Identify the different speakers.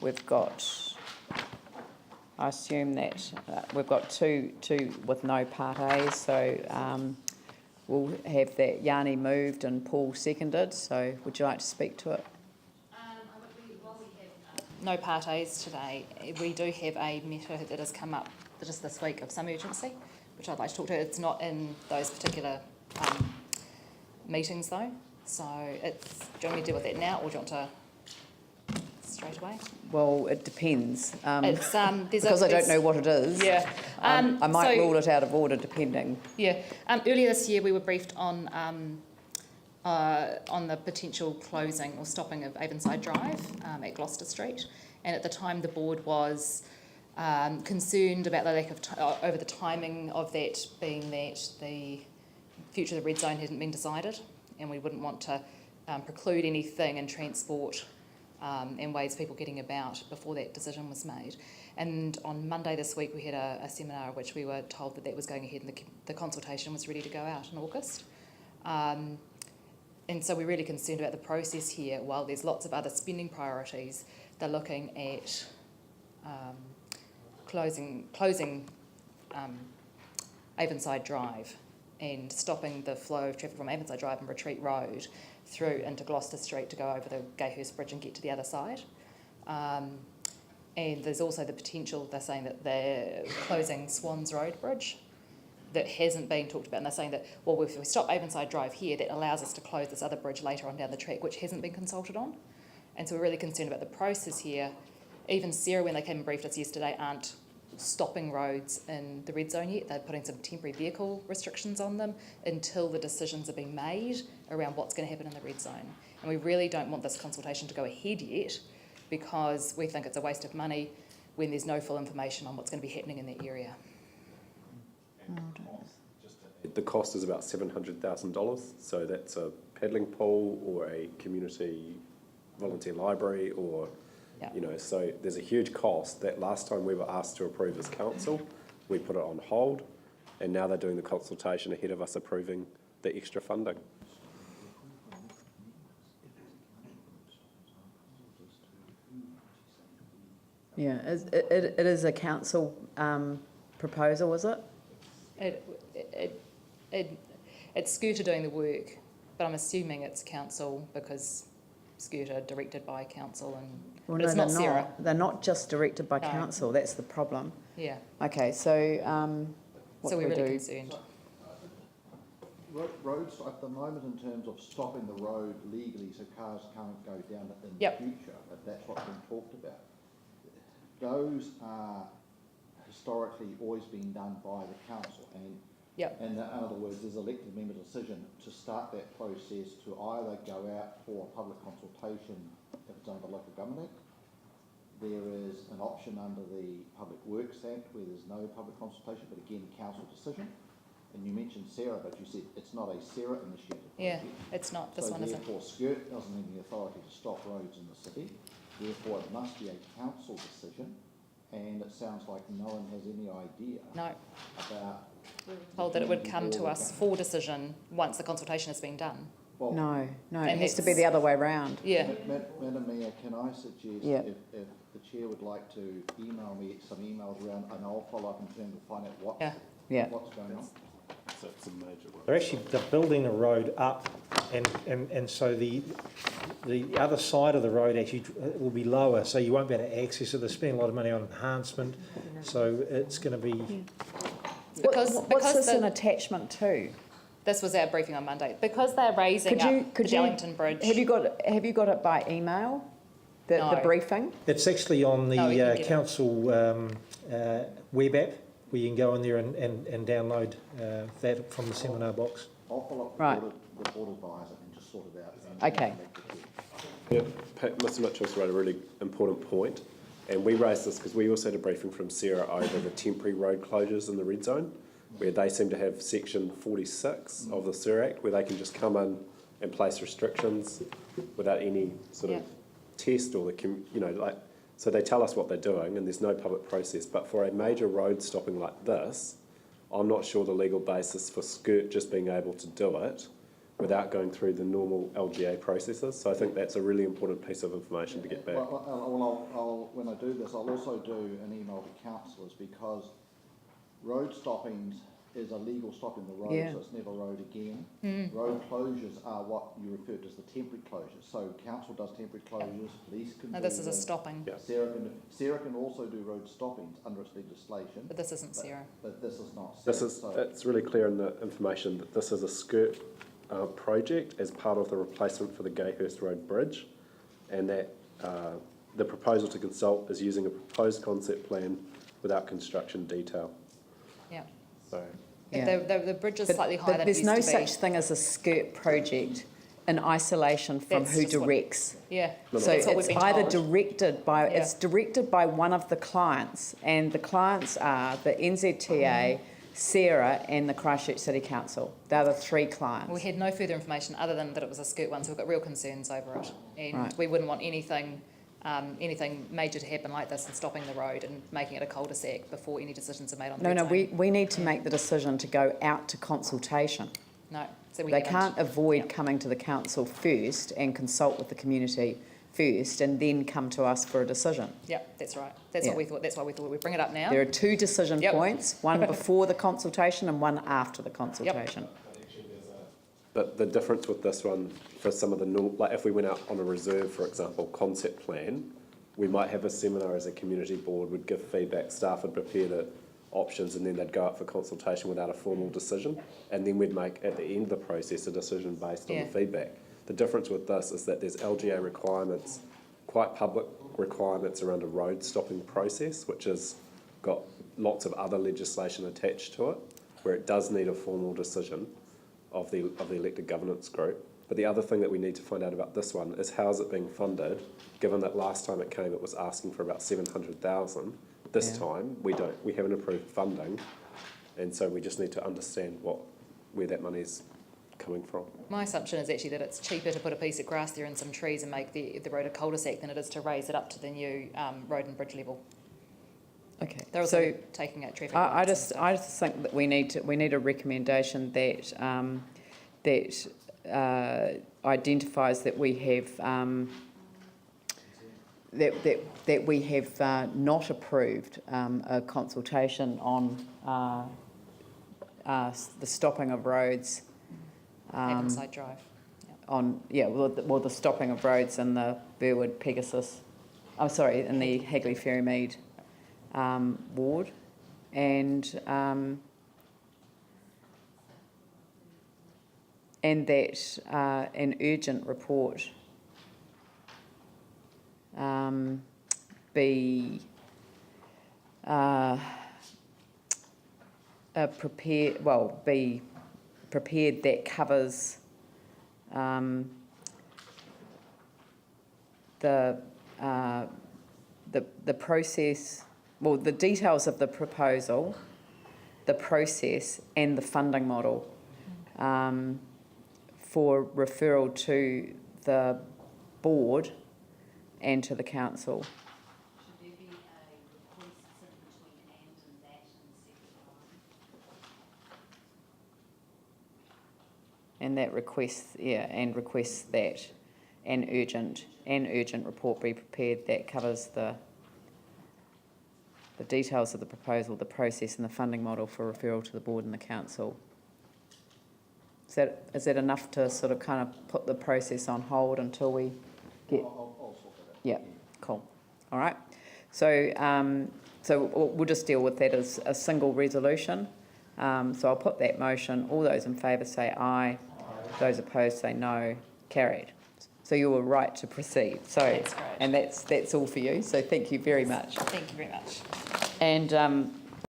Speaker 1: We've got, I assume that we've got two with no Part A's, so we'll have that Yanni moved and Paul seconded. So would you like to speak to it?
Speaker 2: While we have no Part A's today, we do have a matter that has come up just this week of some urgency, which I'd like to talk to. It's not in those particular meetings though, so do you want me to deal with that now, or do you want to straight away?
Speaker 1: Well, it depends.
Speaker 2: It's
Speaker 1: because I don't know what it is.
Speaker 2: Yeah.
Speaker 1: I might rule it out of order depending.
Speaker 2: Yeah. Earlier this year we were briefed on the potential closing or stopping of Avonside Drive at Gloucester Street, and at the time the board was concerned about the lack of over the timing of that, being that the future of the red zone hadn't been decided, and we wouldn't want to preclude anything in transport and ways of people getting about before that decision was made. And on Monday this week we had a seminar at which we were told that was going ahead and the consultation was ready to go out in August. And so we're really concerned about the process here. While there's lots of other spending priorities, they're looking at closing Avonside Drive and stopping the flow of traffic from Avonside Drive and Retreat Road through into Gloucester Street to go over the Gayhurst Bridge and get to the other side. And there's also the potential, they're saying that they're closing Swans Road Bridge that hasn't been talked about, and they're saying that, well, if we stop Avonside Drive here, that allows us to close this other bridge later on down the track, which hasn't been consulted on. And so we're really concerned about the process here. Even Sarah, when they came and briefed us yesterday, aren't stopping roads in the red zone yet. They're putting some temporary vehicle restrictions on them until the decisions are being made around what's going to happen in the red zone. And we really don't want this consultation to go ahead yet, because we think it's a waste of money when there's no full information on what's going to be happening in that area.
Speaker 3: The cost is about $700,000, so that's a paddling pool or a community volunteer library, or so there's a huge cost. That last time we were asked to approve as council, we put it on hold, and now they're doing the consultation ahead of us approving the extra funding.
Speaker 1: Yeah, it is a council proposal, is it?
Speaker 2: It's Scooter doing the work, but I'm assuming it's council because Scooter directed by council, and
Speaker 1: well,
Speaker 2: it's not Sarah.
Speaker 1: They're not just directed by council. That's the problem.
Speaker 2: Yeah.
Speaker 1: Okay, so what
Speaker 2: so we're
Speaker 1: do we
Speaker 2: really
Speaker 1: do?
Speaker 2: concerned.
Speaker 4: Roads at the moment, in terms of stopping the road legally so cars can't go down it in the future, if that's what's been talked about, those are historically always been done by the council, and in other words, there's elected member decision to start that process to either go out for public consultation if it's under the Local Government Act. There is an option under the Public Works Act where there's no public consultation, but again, council decision. And you mentioned Sarah, but you said it's not a Sarah initiative.
Speaker 2: Yeah, it's not. This one isn't.
Speaker 4: Therefore, Skirt doesn't have the authority to stop roads in the city. Therefore, it must be a council decision. And it sounds like no one has any idea about...
Speaker 2: We were told that it would come to us for decision once the consultation has been done.
Speaker 1: Well, no, it has to be the other way round.
Speaker 2: Yeah.
Speaker 4: Madam Mayor, can I suggest if the Chair would like to email me some emails around, and I'll follow up in terms of find out what's going on?
Speaker 3: So it's a major road.
Speaker 5: They're building a road up, and so the other side of the road actually will be lower, so you won't be able to access it. They're spending a lot of money on enhancement, so it's going to be...
Speaker 1: What's this an attachment to?
Speaker 2: This was our briefing on Monday. Because they're raising up the Dellington Bridge...
Speaker 1: Have you got it by email, the briefing?
Speaker 5: It's actually on the council web app, where you can go in there and download that from the seminar box.
Speaker 4: I'll follow up with the board advisor and just sort it out.
Speaker 1: Okay.
Speaker 3: Yeah, Mr Mitchell's made a really important point, and we raised this because we also had a briefing from Sarah over the temporary road closures in the red zone, where they seem to have section 46 of the Sewer Act, where they can just come in and place restrictions without any sort of test or so they tell us what they're doing, and there's no public process. But for a major road stopping like this, I'm not sure the legal basis for Skirt just being able to do it without going through the normal LGA processes. So I think that's a really important piece of information to get back.
Speaker 4: Well, when I do this, I'll also do an email to councillors, because road stoppings is a legal stop in the road,
Speaker 1: Yeah.
Speaker 4: so it's never road again. Road closures are what you referred to as the temporary closures. So council does temporary closures, police can
Speaker 2: No,
Speaker 4: do
Speaker 2: this is a
Speaker 4: them.
Speaker 2: stopping,
Speaker 3: Yeah.
Speaker 4: Sarah can also do road stoppings under its legislation.
Speaker 2: but this isn't Sarah.
Speaker 4: But this is not.
Speaker 3: This is,
Speaker 4: So-
Speaker 3: it's really clear in the information that this is a skirt project as part of the replacement for the Gayhurst Road Bridge, and that the proposal to consult is using a proposed concept plan without construction detail.
Speaker 2: Yeah.
Speaker 3: So,
Speaker 1: Yeah.
Speaker 2: The bridge is
Speaker 1: But-
Speaker 2: slightly higher
Speaker 1: but
Speaker 2: than it used
Speaker 1: there's
Speaker 2: to be.
Speaker 1: no such thing as a skirt project in isolation from
Speaker 2: That's
Speaker 1: who
Speaker 2: just what-
Speaker 1: directs.
Speaker 2: Yeah,
Speaker 3: No, no.
Speaker 1: So
Speaker 2: that's what we've
Speaker 1: it's
Speaker 2: been
Speaker 1: either
Speaker 2: told.
Speaker 1: directed by,
Speaker 2: Yeah.
Speaker 1: it's directed by one of the clients, and the clients are the NZTA, Sarah, and the Christchurch City Council. They're the three clients.
Speaker 2: We had no further information other than that it was a skirt one, so we've got real concerns over it. And
Speaker 1: Right.
Speaker 2: we wouldn't want anything major to happen like this and stopping the road and making it a cul-de-sac before any decisions are made on the red
Speaker 1: No,
Speaker 2: zone.
Speaker 1: we need to make the decision to go out to consultation.
Speaker 2: No, so we
Speaker 1: They
Speaker 2: haven't.
Speaker 1: can't avoid
Speaker 2: Yeah.
Speaker 1: coming to the council first and consult with the community first and then come to us for a decision.
Speaker 2: Yeah, that's right. That's
Speaker 1: Yeah.
Speaker 2: what we thought. That's why we thought we'd bring it up now.
Speaker 1: There are two decision
Speaker 2: Yep.
Speaker 1: points, one before the consultation and one after the consultation.
Speaker 3: but the difference with this one, for some of the, like if we went out on a reserve, for example, concept plan, we might have a seminar as a community board, would give feedback, staff would prepare the options, and then they'd go up for consultation without a formal decision, and then we'd make, at the end of the process, a decision based on the
Speaker 2: Yeah.
Speaker 3: feedback. The difference with this is that there's LGA requirements, quite public requirements around a road stopping process, which has got lots of other legislation attached to it, where it does need a formal decision of the elected governance group. But the other thing that we need to find out about this one is how is it being funded, given that last time it came it was asking for about 700,000. This
Speaker 1: Yeah.
Speaker 3: time we haven't approved funding, and so we just need to understand where that money's coming from.
Speaker 2: My assumption is actually that it's cheaper to put a piece of grass there and some trees and make the road a cul-de-sac than it is to raise it up to the new road and bridge level.
Speaker 1: Okay,
Speaker 2: They're also
Speaker 1: so
Speaker 2: taking out traffic
Speaker 1: I
Speaker 2: lights and
Speaker 1: just
Speaker 2: stuff.
Speaker 1: think that we need a recommendation that identifies that we have that we have not approved a consultation on the stopping of roads.
Speaker 2: Hagley Drive.
Speaker 1: The stopping of roads in the Burwood Pegasus, in the Hagley Ferrymead ward, and that an urgent report be prepared that covers the process, the details of the proposal, the process and the funding model for referral to the board and to the council.
Speaker 6: Should there be a request in between and that in the second line?
Speaker 1: And that requests that an urgent report be prepared that covers the details of the proposal, the process and the funding model for referral to the board and the council. Is that enough to sort of kind of put the process on hold until we get?
Speaker 4: I'll sort that out.
Speaker 1: Yeah, cool. All right. So we'll just deal with that as a single resolution. So I'll put that motion. All those in favour say aye. Those opposed say no. Carried. So you were right to proceed. So,
Speaker 2: That's great.
Speaker 1: and that's all for you. So thank you very much.
Speaker 2: Thank you very much.
Speaker 1: And